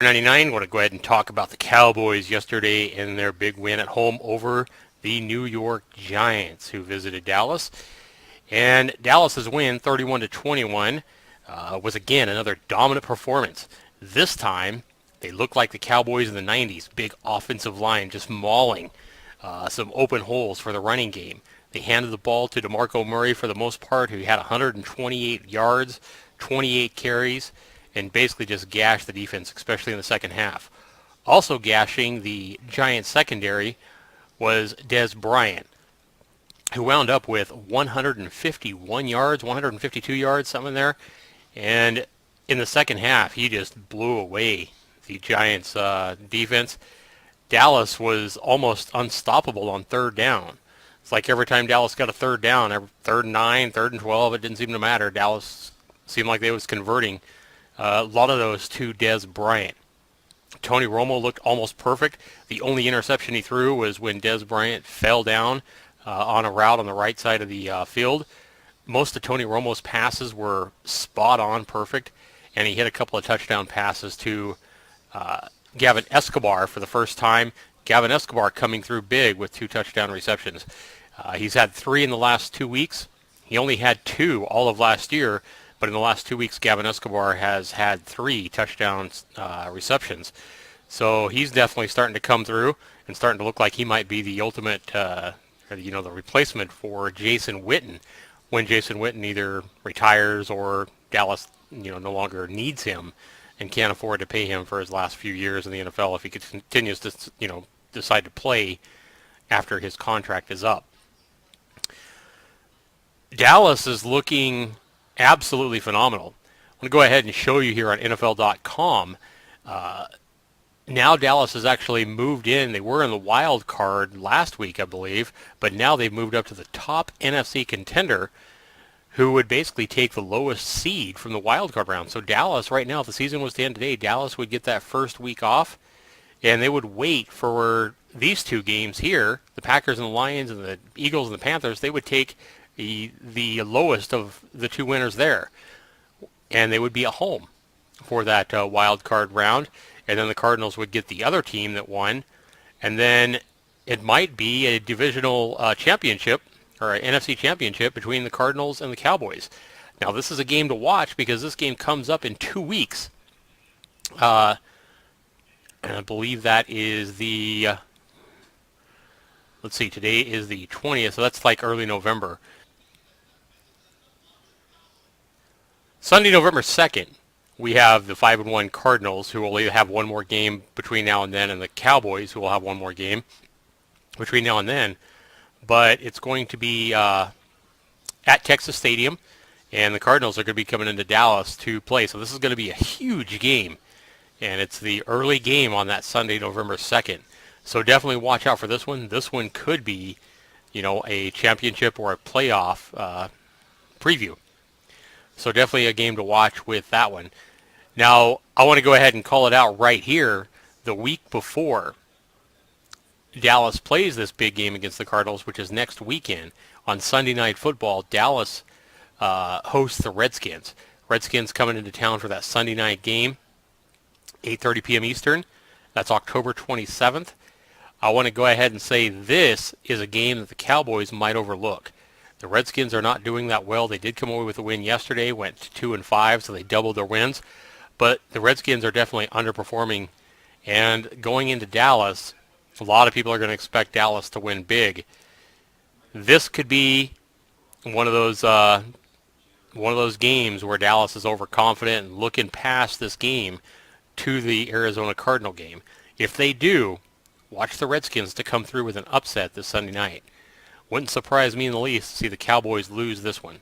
99, want to go ahead and talk about the Cowboys yesterday and their big win at home over the New York Giants, who visited Dallas. And Dallas's win, 31-21, was again another dominant performance. This time, they looked like the Cowboys in the 90s. Big offensive line just mauling some open holes for the running game. They handed the ball to DeMarco Murray for the most part, who had 128 yards, 28 carries, and basically just gashed the defense, especially in the second half. Also gashing the Giants secondary was Dez Bryant, who wound up with 151 yards, 152 yards, something there. And in the second half, he just blew away the Giants' defense. Dallas was almost unstoppable on third down. It's like every time Dallas got a third down, third and 9, third and 12, it didn't seem to matter. Dallas seemed like they was converting a lot of those to Dez Bryant. Tony Romo looked almost perfect. The only interception he threw was when Dez Bryant fell down on a route on the right side of the field. Most of Tony Romo's passes were spot on perfect, and he hit a couple of touchdown passes to Gavin Escobar for the first time. Gavin Escobar coming through big with 2 touchdown receptions. He's had 3 in the last 2 weeks. He only had 2 all of last year, but in the last 2 weeks, Gavin Escobar has had 3 touchdown receptions. So he's definitely starting to come through and starting to look like he might be the ultimate, the replacement for Jason Witten when Jason Witten either retires or Dallas, no longer needs him and can't afford to pay him for his last few years in the NFL if he continues to, decide to play after his contract is up. Dallas is looking absolutely phenomenal. I'm going to go ahead and show you here on NFL.com. Now Dallas has actually moved in. They were in the wild card last week, I believe, but now they've moved up to the top NFC contender, who would basically take the lowest seed from the wild card round. So Dallas, right now, if the season was to end today, Dallas would get that first week off, and they would wait for these 2 games here, the Packers and the Lions and the Eagles and the Panthers. They would take the lowest of the 2 winners there, and they would be at home for that wild card round, and then the Cardinals would get the other team that won, and then it might be a divisional championship or an NFC championship between the Cardinals and the Cowboys. Now this is a game to watch because this game comes up in 2 weeks, and I believe that is the let's see, today is the 20th, so that's like early November. Sunday, November 2nd, we have the 5-1 Cardinals, who will have one more game between now and then, and the Cowboys, who will have one more game between now and then. But it's going to be at Texas Stadium, and the Cardinals are going to be coming into Dallas to play. So this is going to be a huge game, and it's the early game on that Sunday, November 2nd. So definitely watch out for this one. This one could be, a championship or a playoff preview. So definitely a game to watch with that one. Now, I want to go ahead and call it out right here. The week before Dallas plays this big game against the Cardinals, which is next weekend, on Sunday Night Football, Dallas hosts the Redskins. Redskins coming into town for that Sunday night game, 8:30 p.m. Eastern. That's October 27th. I want to go ahead and say this is a game that the Cowboys might overlook. The Redskins are not doing that well. They did come away with a win yesterday, went to 2-5, so they doubled their wins. But the Redskins are definitely underperforming. And going into Dallas, a lot of people are going to expect Dallas to win big. This could be one of those games where Dallas is overconfident and looking past this game to the Arizona Cardinal game. If they do, watch the Redskins to come through with an upset this Sunday night. Wouldn't surprise me in the least to see the Cowboys lose this one.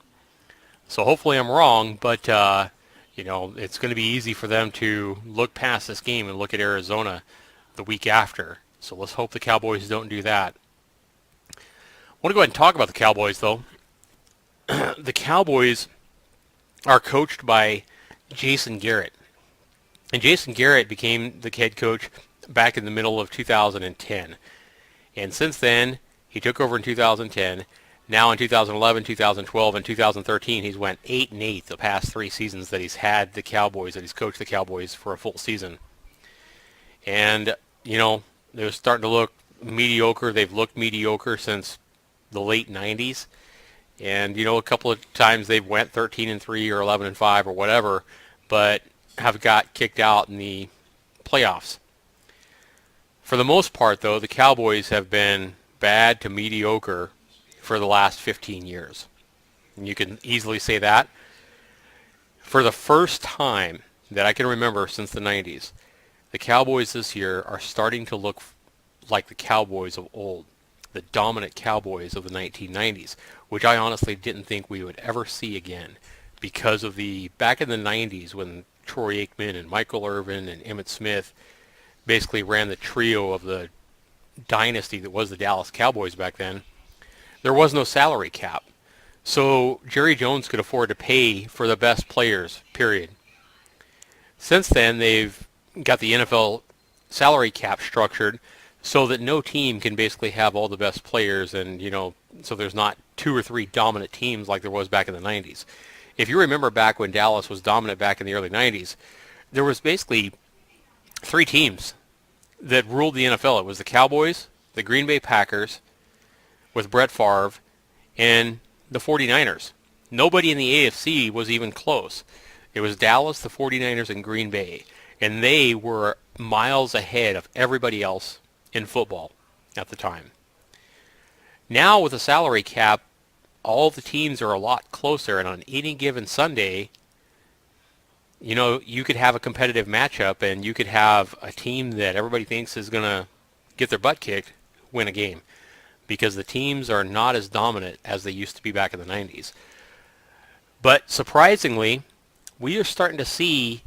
So hopefully I'm wrong, but it's going to be easy for them to look past this game and look at Arizona the week after. So let's hope the Cowboys don't do that. I want to go ahead and talk about the Cowboys, though. The Cowboys are coached by Jason Garrett. And Jason Garrett became the head coach back in the middle of 2010. And since then, he took over in 2010. Now in 2011, 2012, and 2013, he's went 8-8 the past 3 seasons that he's had the Cowboys, that he's coached the Cowboys for a full season. And, they're starting to look mediocre. They've looked mediocre since the late 90s. And, a couple of times they've went 13-3 or 11-5 or whatever, but have got kicked out in the playoffs. For the most part, though, the Cowboys have been bad to mediocre for the last 15 years. And you can easily say that. For the first time that I can remember since the 90s, the Cowboys this year are starting to look like the Cowboys of old, the dominant Cowboys of the 1990s, which I honestly didn't think we would ever see again because of back in the 90s when Troy Aikman and Michael Irvin and Emmitt Smith basically ran the trio of the dynasty that was the Dallas Cowboys back then. There was no salary cap. So Jerry Jones could afford to pay for the best players, period. Since then, they've got the NFL salary cap structured so that no team can basically have all the best players and, so there's not two or three dominant teams like there was back in the 90s. If you remember back when Dallas was dominant back in the early 90s, there was basically three teams that ruled the NFL. It was the Cowboys, the Green Bay Packers with Brett Favre, and the 49ers. Nobody in the AFC was even close. It was Dallas, the 49ers, and Green Bay. And they were miles ahead of everybody else in football at the time. Now with the salary cap, all the teams are a lot closer. And on any given Sunday, you could have a competitive matchup and you could have a team that everybody thinks is going to get their butt kicked win a game because the teams are not as dominant as they used to be back in the 90s. But surprisingly, we are starting to see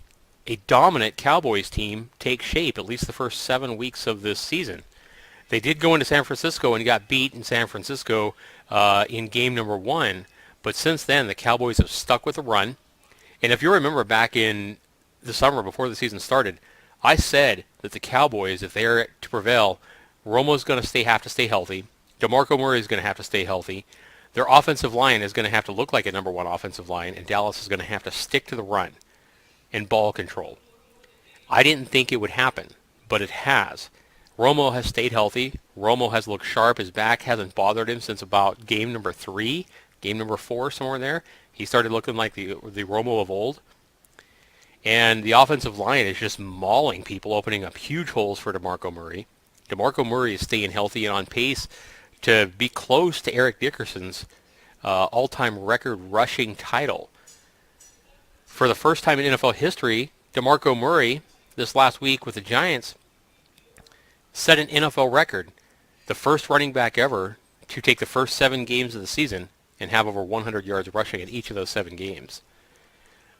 a dominant Cowboys team take shape, at least the first 7 weeks of this season. They did go into San Francisco and got beat in San Francisco in game number 1, but since then the Cowboys have stuck with the run. And if you remember back in the summer before the season started, I said that the Cowboys, if they are to prevail, Romo's going to have to stay healthy. DeMarco Murray is going to have to stay healthy. Their offensive line is going to have to look like a number one offensive line, and Dallas is going to have to stick to the run and ball control. I didn't think it would happen, but it has. Romo has stayed healthy. Romo has looked sharp. His back hasn't bothered him since about game number 3, game number 4, somewhere in there. He started looking like the Romo of old. And the offensive line is just mauling people, opening up huge holes for DeMarco Murray. DeMarco Murray is staying healthy and on pace to be close to Eric Dickerson's all-time record rushing title. For the first time in NFL history, DeMarco Murray, this last week with the Giants, set an NFL record. The first running back ever to take the first 7 games of the season and have over 100 yards rushing in each of those 7 games.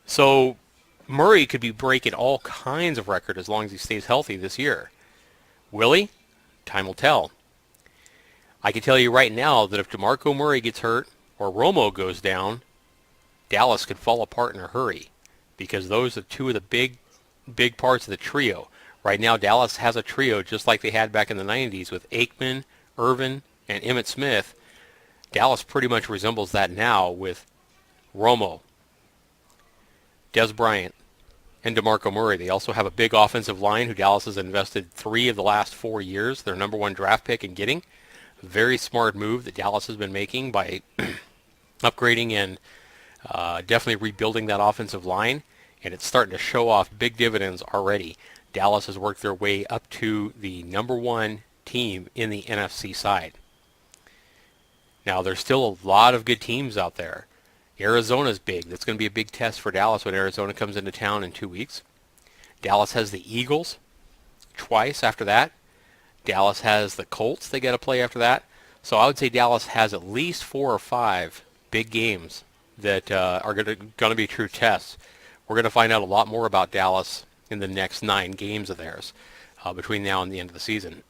So Murray could be breaking all kinds of records as long as he stays healthy this year. Will he? Time will tell. I can tell you right now that if DeMarco Murray gets hurt or Romo goes down, Dallas could fall apart in a hurry because those are two of the big parts of the trio. Right now, Dallas has a trio just like they had back in the 90s with Aikman, Irvin, and Emmitt Smith. Dallas pretty much resembles that now with Romo, Dez Bryant, and DeMarco Murray. They also have a big offensive line who Dallas has invested 3 of the last 4 years, their number 1 draft pick in getting. Very smart move that Dallas has been making by upgrading and definitely rebuilding that offensive line, and it's starting to show off big dividends already. Dallas has worked their way up to the number 1 team in the NFC side. Now, there's still a lot of good teams out there. Arizona's big. That's going to be a big test for Dallas when Arizona comes into town in 2 weeks. Dallas has the Eagles twice after that. Dallas has the Colts they got to play after that. So I would say Dallas has at least 4 or 5 big games that are going to be true tests. We're going to find out a lot more about Dallas in the next 9 games of theirs between now and the end of the season.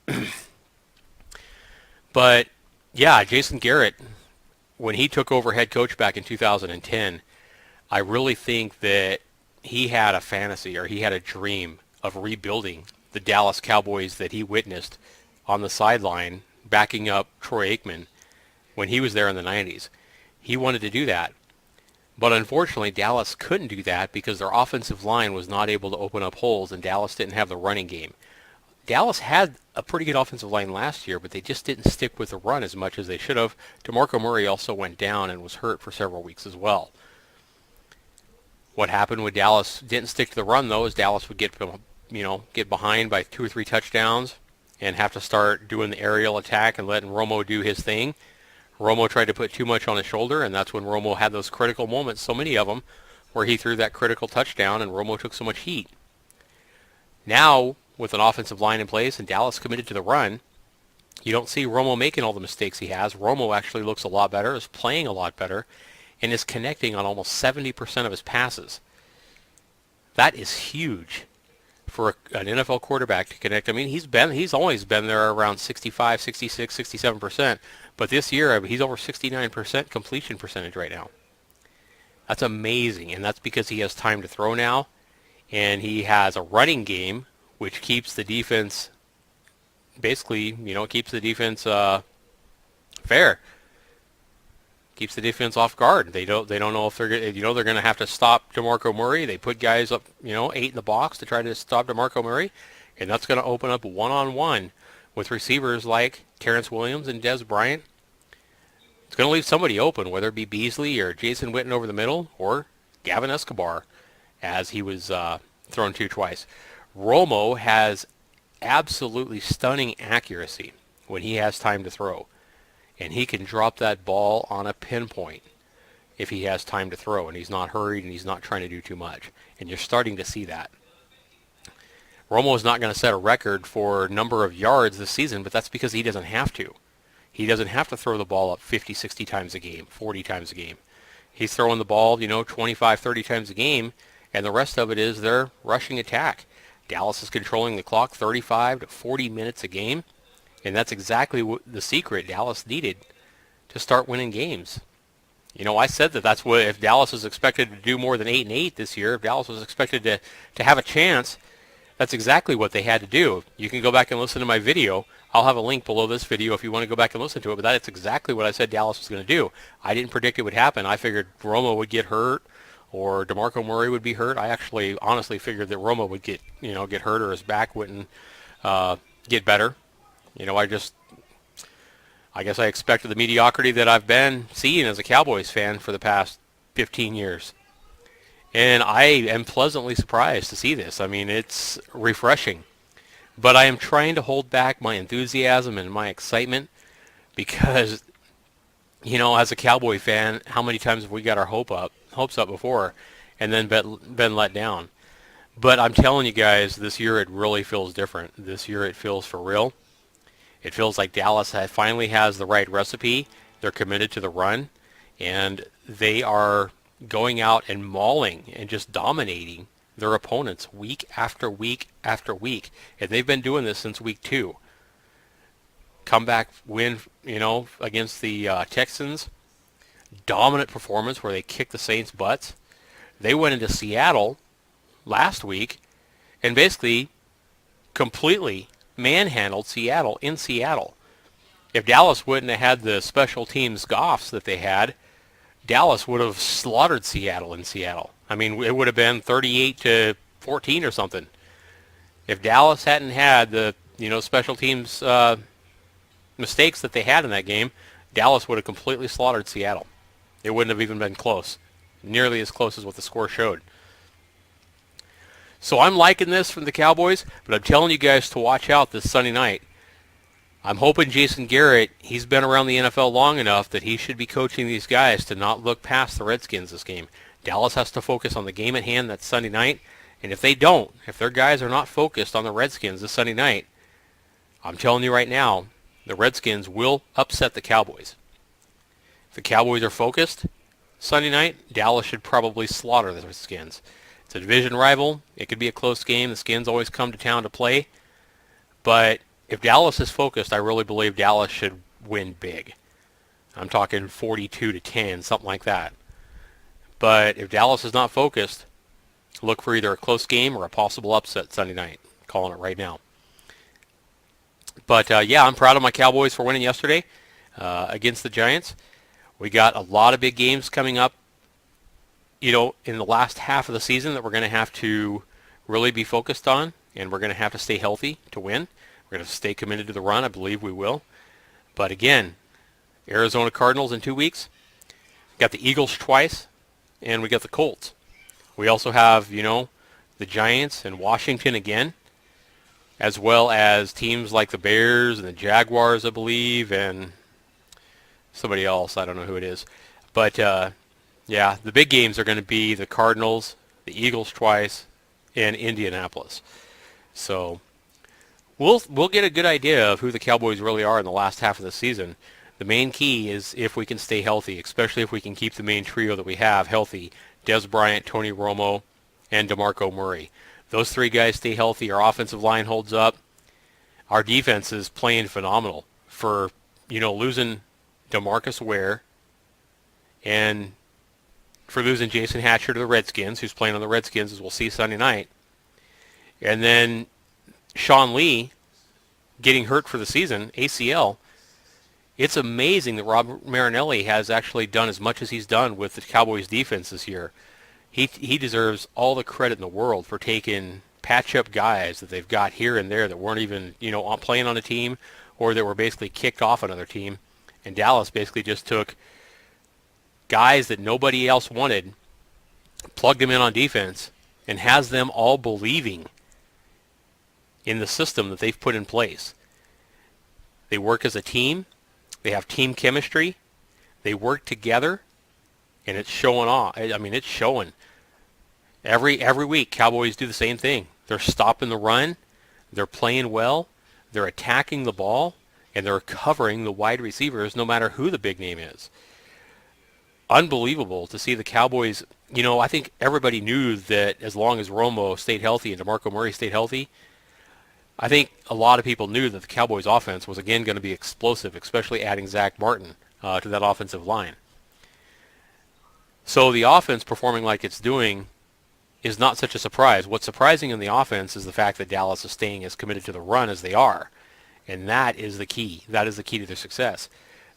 But, yeah, Jason Garrett, when he took over head coach back in 2010, I really think that he had a fantasy or he had a dream of rebuilding the Dallas Cowboys that he witnessed on the sideline backing up Troy Aikman when he was there in the 90s. He wanted to do that. But unfortunately, Dallas couldn't do that because their offensive line was not able to open up holes and Dallas didn't have the running game. Dallas had a pretty good offensive line last year, but they just didn't stick with the run as much as they should have. DeMarco Murray also went down and was hurt for several weeks as well. What happened when Dallas didn't stick to the run, though, is Dallas would get behind by 2 or 3 touchdowns and have to start doing the aerial attack and letting Romo do his thing. Romo tried to put too much on his shoulder, and that's when Romo had those critical moments, so many of them, where he threw that critical touchdown and Romo took so much heat. Now, with an offensive line in place and Dallas committed to the run, you don't see Romo making all the mistakes he has. Romo actually looks a lot better, is playing a lot better, and is connecting on almost 70% of his passes. That is huge for an NFL quarterback to connect. I mean, he's always been there around 65, 66, 67%, but this year he's over 69% completion percentage right now. That's amazing, and that's because he has time to throw now, and he has a running game which keeps the defense keeps the defense fair. Keeps the defense off guard. They don't know if they're going to have to stop DeMarco Murray. They put guys up 8 in the box to try to stop DeMarco Murray, and that's going to open up one-on-one with receivers like Terrence Williams and Dez Bryant. It's going to leave somebody open, whether it be Beasley or Jason Witten over the middle or Gavin Escobar, as he was thrown to twice. Romo has absolutely stunning accuracy when he has time to throw. And he can drop that ball on a pinpoint if he has time to throw and he's not hurried and he's not trying to do too much. And you're starting to see that. Romo is not going to set a record for number of yards this season, but that's because he doesn't have to. He doesn't have to throw the ball up 50, 60 times a game, 40 times a game. He's throwing the ball, 25, 30 times a game, and the rest of it is their rushing attack. Dallas is controlling the clock 35 to 40 minutes a game. And that's exactly the secret Dallas needed to start winning games. I said that's what, if Dallas is expected to do more than 8-8 this year, if Dallas was expected to have a chance, that's exactly what they had to do. You can go back and listen to my video. I'll have a link below this video if you want to go back and listen to it, but that's exactly what I said Dallas was going to do. I didn't predict it would happen. I figured Romo would get hurt or DeMarco Murray would be hurt. I actually honestly figured that Romo would get hurt or his back wouldn't get better. I guess I expected the mediocrity that I've been seeing as a Cowboys fan for the past 15 years. And I am pleasantly surprised to see this. I mean, it's refreshing. But I am trying to hold back my enthusiasm and my excitement because, as a Cowboy fan, how many times have we got our hopes up before and then been let down? But I'm telling you guys, this year it really feels different. This year it feels for real. It feels like Dallas finally has the right recipe. They're committed to the run, and they are going out and mauling and just dominating their opponents week after week after week. And they've been doing this since week 2. Comeback win, against the Texans. Dominant performance where they kicked the Saints' butts. They went into Seattle last week and basically completely manhandled Seattle in Seattle. If Dallas wouldn't have had the special teams goffs that they had, Dallas would have slaughtered Seattle in Seattle. I mean, it would have been 38-14 or something. If Dallas hadn't had the special teams mistakes that they had in that game, Dallas would have completely slaughtered Seattle. It wouldn't have even been close, nearly as close as what the score showed. So I'm liking this from the Cowboys, but I'm telling you guys to watch out this Sunday night. I'm hoping Jason Garrett, he's been around the NFL long enough that he should be coaching these guys to not look past the Redskins this game. Dallas has to focus on the game at hand that's Sunday night, and if they don't, if their guys are not focused on the Redskins this Sunday night, I'm telling you right now, the Redskins will upset the Cowboys. If the Cowboys are focused Sunday night, Dallas should probably slaughter the Skins. It's a division rival. It could be a close game. The Skins always come to town to play. But if Dallas is focused, I really believe Dallas should win big. I'm talking 42-10, something like that. But if Dallas is not focused, look for either a close game or a possible upset Sunday night. I'm calling it right now. But, I'm proud of my Cowboys for winning yesterday against the Giants. We got a lot of big games coming up, in the last half of the season that we're going to have to really be focused on. and we're going to have to stay healthy to win. We're going to stay committed to the run. I believe we will. But again, Arizona Cardinals in 2 weeks. Got the Eagles twice, and we got the Colts. We also have, the Giants and Washington again, as well as teams like the Bears and the Jaguars, I believe, and somebody else. I don't know who it is. But, yeah, the big games are going to be the Cardinals, the Eagles twice, and Indianapolis. So we'll get a good idea of who the Cowboys really are in the last half of the season. The main key is if we can stay healthy, especially if we can keep the main trio that we have healthy, Dez Bryant, Tony Romo, and DeMarco Murray. Those three guys stay healthy, our offensive line holds up. Our defense is playing phenomenal for, losing DeMarcus Ware and for losing Jason Hatcher to the Redskins, who's playing on the Redskins, as we'll see Sunday night. And then Sean Lee getting hurt for the season, ACL. It's amazing that Rob Marinelli has actually done as much as he's done with the Cowboys defense this year. He deserves all the credit in the world for taking patch-up guys that they've got here and there that weren't even, playing on a team or that were basically kicked off another team. And Dallas basically just took guys that nobody else wanted, plugged them in on defense, and has them all believing in the system that they've put in place. They work as a team. They have team chemistry. They work together, and it's showing off. I mean, it's showing. Every week, Cowboys do the same thing. They're stopping the run. They're playing well. They're attacking the ball, and they're covering the wide receivers no matter who the big name is. Unbelievable to see the Cowboys. I think everybody knew that as long as Romo stayed healthy and DeMarco Murray stayed healthy, I think a lot of people knew that the Cowboys offense was again going to be explosive, especially adding Zach Martin to that offensive line. So the offense performing like it's doing is not such a surprise. What's surprising in the offense is the fact that Dallas is staying as committed to the run as they are. And that is the key. That is the key to their success.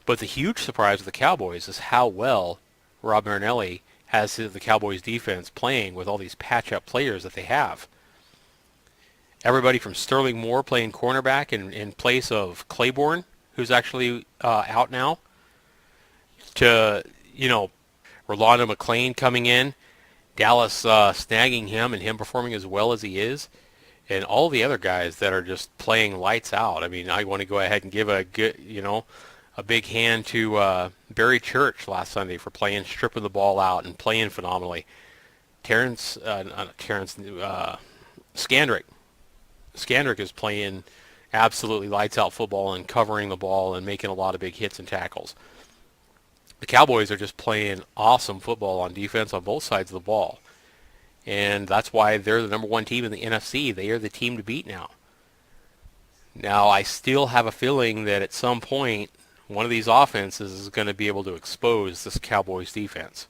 But the huge surprise with the Cowboys is how well Rob Marinelli has the Cowboys defense playing with all these patch-up players that they have. Everybody from Sterling Moore playing cornerback in place of Claiborne, who's actually out now, to, Rolando McClain coming in, Dallas snagging him and him performing as well as he is, and all the other guys that are just playing lights out. I mean, I want to go ahead and give a good, a big hand to Barry Church last Sunday for stripping the ball out and playing phenomenally. Skandrick is playing absolutely lights out football and covering the ball and making a lot of big hits and tackles. The Cowboys are just playing awesome football on defense on both sides of the ball. And that's why they're the number one team in the NFC. They are the team to beat now. Now, I still have a feeling that at some point, one of these offenses is going to be able to expose this Cowboys defense.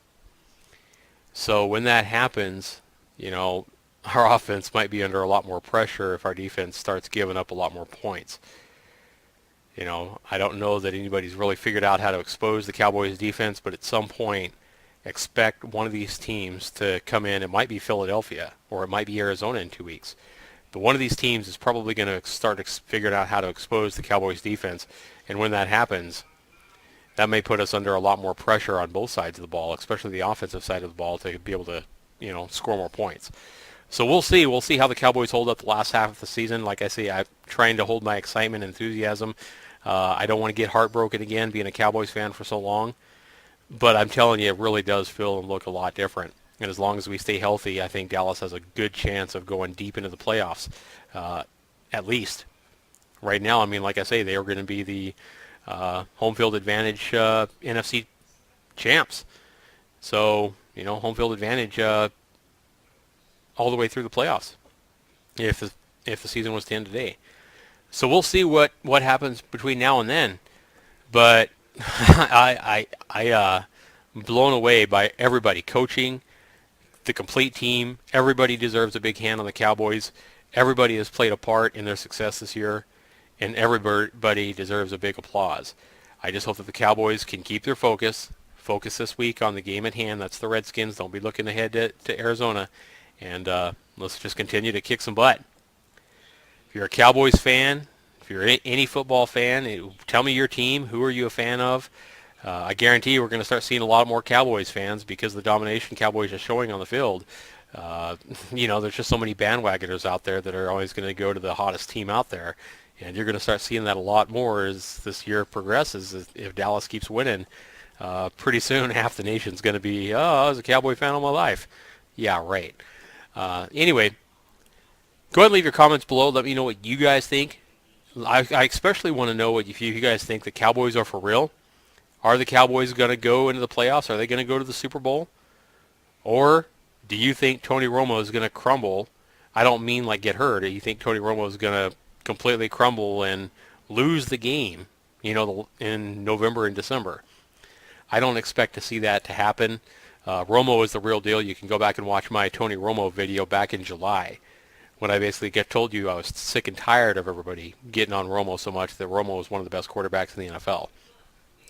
So when that happens, our offense might be under a lot more pressure if our defense starts giving up a lot more points. I don't know that anybody's really figured out how to expose the Cowboys defense, but at some point, expect one of these teams to come in. It might be Philadelphia, or it might be Arizona in 2 weeks. But one of these teams is probably going to start figuring out how to expose the Cowboys defense. And when that happens, that may put us under a lot more pressure on both sides of the ball, especially the offensive side of the ball, to be able to, score more points. So we'll see. We'll see how the Cowboys hold up the last half of the season. Like I say, I'm trying to hold my excitement and enthusiasm. I don't want to get heartbroken again being a Cowboys fan for so long. But I'm telling you, it really does feel and look a lot different. And as long as we stay healthy, I think Dallas has a good chance of going deep into the playoffs, at least. Right now, I mean, like I say, they are going to be the home field advantage NFC champs. So, home field advantage all the way through the playoffs if the season was to end today. So we'll see what happens between now and then. But I'm blown away by everybody coaching, the complete team. Everybody deserves a big hand on the Cowboys. Everybody has played a part in their success this year, and everybody deserves a big applause. I just hope that the Cowboys can keep their focus this week on the game at hand. That's the Redskins. Don't be looking ahead to Arizona. And let's just continue to kick some butt. you're a Cowboys fan, if you're any football fan, tell me your team. Who are you a fan of? I guarantee you we're going to start seeing a lot more Cowboys fans because of the domination Cowboys are showing on the field. There's just so many bandwagoners out there that are always going to go to the hottest team out there. And you're going to start seeing that a lot more as this year progresses. If Dallas keeps winning, pretty soon half the nation's going to be, oh, I was a Cowboy fan all my life. Yeah, right. Anyway, go ahead and leave your comments below. Let me know what you guys think. I especially want to know if you guys think the Cowboys are for real. Are the Cowboys going to go into the playoffs? Are they going to go to the Super Bowl? Or do you think Tony Romo is going to crumble? I don't mean like get hurt. Do you think Tony Romo is going to completely crumble and lose the game, in November and December? I don't expect to see that to happen. Romo is the real deal. You can go back and watch my Tony Romo video back in July when I basically told you I was sick and tired of everybody getting on Romo so much that Romo was one of the best quarterbacks in the NFL.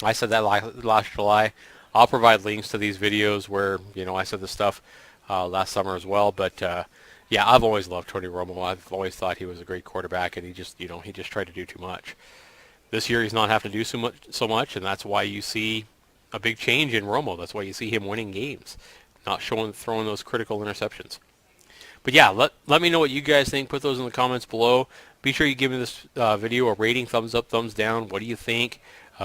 I said that last July. I'll provide links to these videos where, I said this stuff last summer as well. But, yeah, I've always loved Tony Romo. I've always thought he was a great quarterback, and he just tried to do too much. This year he's not having to do so much, and that's why you see a big change in Romo. That's why you see him winning games, not throwing those critical interceptions. But, yeah, let me know what you guys think. Put those in the comments below. Be sure you give me this video a rating, thumbs up, thumbs down. What do you think?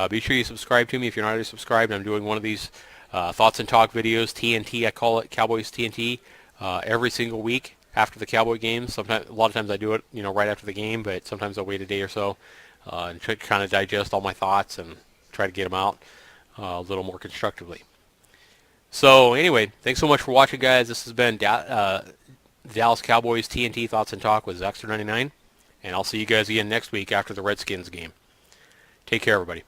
Be sure you subscribe to me if you're not already subscribed. I'm doing one of these Thoughts and Talk videos, TNT, I call it, Cowboys TNT, every single week after the Cowboy games. A lot of times I do it, right after the game, but sometimes I'll wait a day or so and try to kind of digest all my thoughts and try to get them out a little more constructively. So anyway, thanks so much for watching, guys. This has been Dallas Cowboys TNT Thoughts and Talk with Zaxter99, and I'll see you guys again next week after the Redskins game. Take care, everybody.